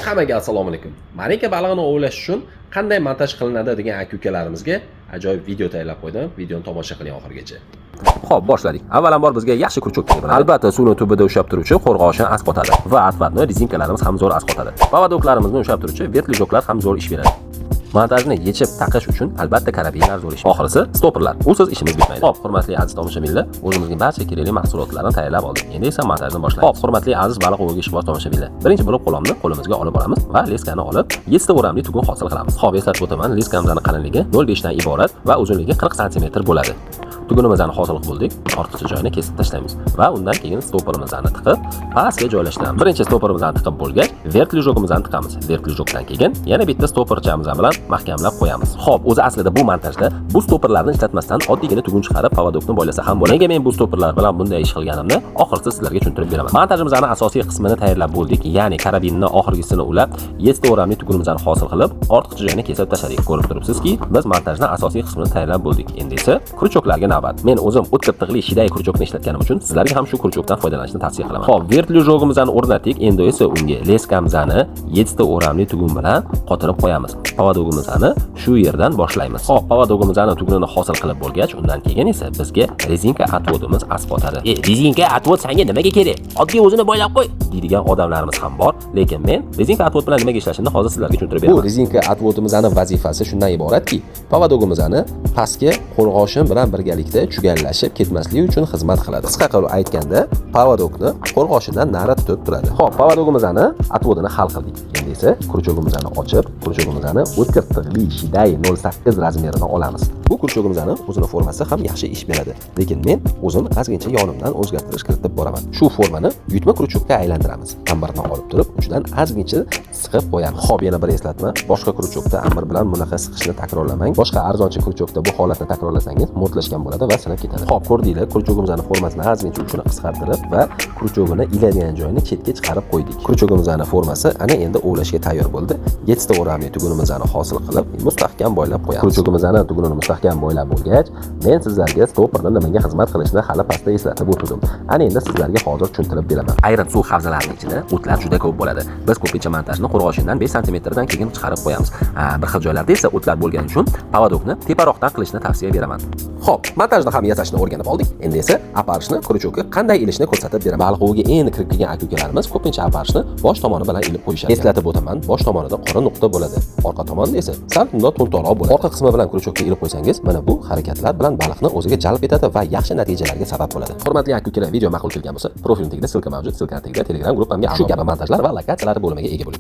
Hammaga assalomu alaykum. Malika balig'ini ovlash uchun qanday montaj qilinadi degan aka-ukalarimizga ajoyib video tayyorlab qo'ydim. Videoni tomosha qiling oxirigacha. Xo'p, boshladik. Avvalambor bizga yaxshi kurchok kerak bo'ladi. Albatta, suvni tubida ushlab turuvchi qo'rg'oshin asqotadi va asfaltni rezinkalarimiz ham zo'r asqotadi. Povadoklarimizni ushlab turuvchi vertlijoklar ham zo'r ish beradi. Montajni yechib taqish uchun albatta karabinlar zo'r ish. Oxirisi stoperlar. Usiz ishimiz bitmaydi. Xo'p, hurmatli aziz tomoshabinlar, o'zimizning barcha kerakli mahsulotlarni tayyorlab oldik. Endi esa montajni boshlaymiz. Xo'p, hurmatli aziz baliq o'rga ishbor tomoshabinlar. Birinchi bo'lib qo'lomni qo'limizga olib olamiz va leskani olib 7 ta o'ramli tugun hosil qilamiz. Xo'p, eslatib o'taman, leskamizning qalinligi 0.5 dan iborat va uzunligi 40 cm bo'ladi. Tugunimizni hosil qilib bo'ldik. Ortiqcha joyini kesib tashlaymiz va undan keyin stoperimizni tiqib pastga joylashtiramiz. Birinchi stoperimizni tiqib bo'lgach, vertlijogimizni tiqamiz. Vertlijogdan keyin yana bitta stoperchamiz bilan mahkamlab qo'yamiz. Xo'p, o'zi aslida bu montajda bu stoperlarni ishlatmasdan oddiygina tugun chiqarib povadokni boylasa ham bo'ladi. Nega men bu stoperlar bilan bunday ish qilganimni oxirida sizlarga tushuntirib beraman. Montajimizning asosiy qismini tayyorlab bo'ldik, ya'ni karabinni oxirgisini ulab 7 ta o'ramli tugunimizni hosil qilib, ortiqcha joyini kesib tashladik. Ko'rib turibsizki, biz montajning asosiy qismini tayyorlab bo'ldik. Endi esa kurchoklarga navbat. Men o'zim o'tkir tig'li shiday kurchokni ishlatganim uchun sizlarga ham shu kurchokdan foydalanishni tavsiya qilaman. Xo'p, vertlijogimizni o'rnatdik. Endi esa unga leskamizni 7 ta o'ramli tugun bilan qotirib qo'yamiz. Povadogimizni shu yerdan boshlaymiz. Xo'p, povadogimizni tugunini hosil qilib bo'lgach, undan keyin esa bizga rezinka atvodimiz asqotadi. Rezinka atvod senga nimaga kerak? Oddiy o'zini boylab qo'y deydigan odamlarimiz ham bor, lekin men rezinka atvod bilan nimaga ishlashini hozir sizlarga tushuntirib beraman. Bu rezinka atvodimizning vazifasi shundan iboratki, povadogimizni pastga qo'rg'oshin bilan birgalikda chugallashib ketmasligi uchun xizmat qiladi. Qisqa qilib aytganda, povadokni qo'rg'oshindan nari tutib turadi. Xo'p, povadogimizni atvodini hal qildik. Endi esa kurchogimizni ochib, kurchogimizni o'tkir tig'li shiday 08 razmerini olamiz. Bu kurchogimizning o'zini formasi ham yaxshi ish beradi, lekin men o'zim ozgincha yonimdan o'zgartirish kiritib boraman. Shu formani yutma kurchokka aylantiramiz. Ambardan olib turib, uchidan ozgincha siqib qo'yamiz. Xo'p, yana bir eslatma, boshqa kurchokda ambar bilan bunaqa siqishni takrorlamang. Boshqa arzonchi kurchokda bu holatni takrorlasangiz mo'rtlashgan bo'ladi va sinib ketadi. Xo'p, ko'rdinglar, kurchogimizning formasini ozgincha uchini qisqartirib va kurchogini iladigan joyini chetga chiqarib qo'ydik. Kurchogimizning formasi ana endi ovlashga tayyor bo'ldi. 7 ta o'ramli tugunimizni hosil qilib, mustahkam boylab qo'yamiz. Kurchogimizning tugunini mustahkam boylab bo'lgach, men sizlarga stoperning nimaga xizmat qilishini hali pastda eslatib o'tdim. Ana endi sizlarga hozir tushuntirib beraman. Ayrim suv havzalarining ichida o'tlar juda ko'p bo'ladi. Biz ko'pincha montajni qo'rg'oshindan 5 cm dan keyin chiqarib qo'yamiz. Bir xil joylarda esa o'tlar bo'lgani uchun povadokni teparoqdan qilishni tavsiya beraman. Xo'p, montajni ham yasashni o'rganib oldik. Endi esa aparishni kurchokka qanday ilishni ko'rsatib beraman. Baliq o'giga endi kirib kelgan aka-ukalarimiz ko'pincha aparishni bosh tomoni bilan ilib qo'yishadi. Eslatib o'taman, bosh tomonida qora nuqta bo'ladi. Orqa tomonda esa sal bundoq to'ntaroq bo'ladi. Orqa qismi bilan kurchokka ilib qo'ysangiz, mana bu harakatlar bilan baliqni o'ziga jalb etadi va yaxshi natijalarga sabab bo'ladi. Hurmatli aka-ukalar, video ma'qul kelgan bo'lsa, profilim tagida silka mavjud, silkani tagida Telegram gruppamga shu kabi montajlar va lokatsiyalar bo'limiga ega bo'ling.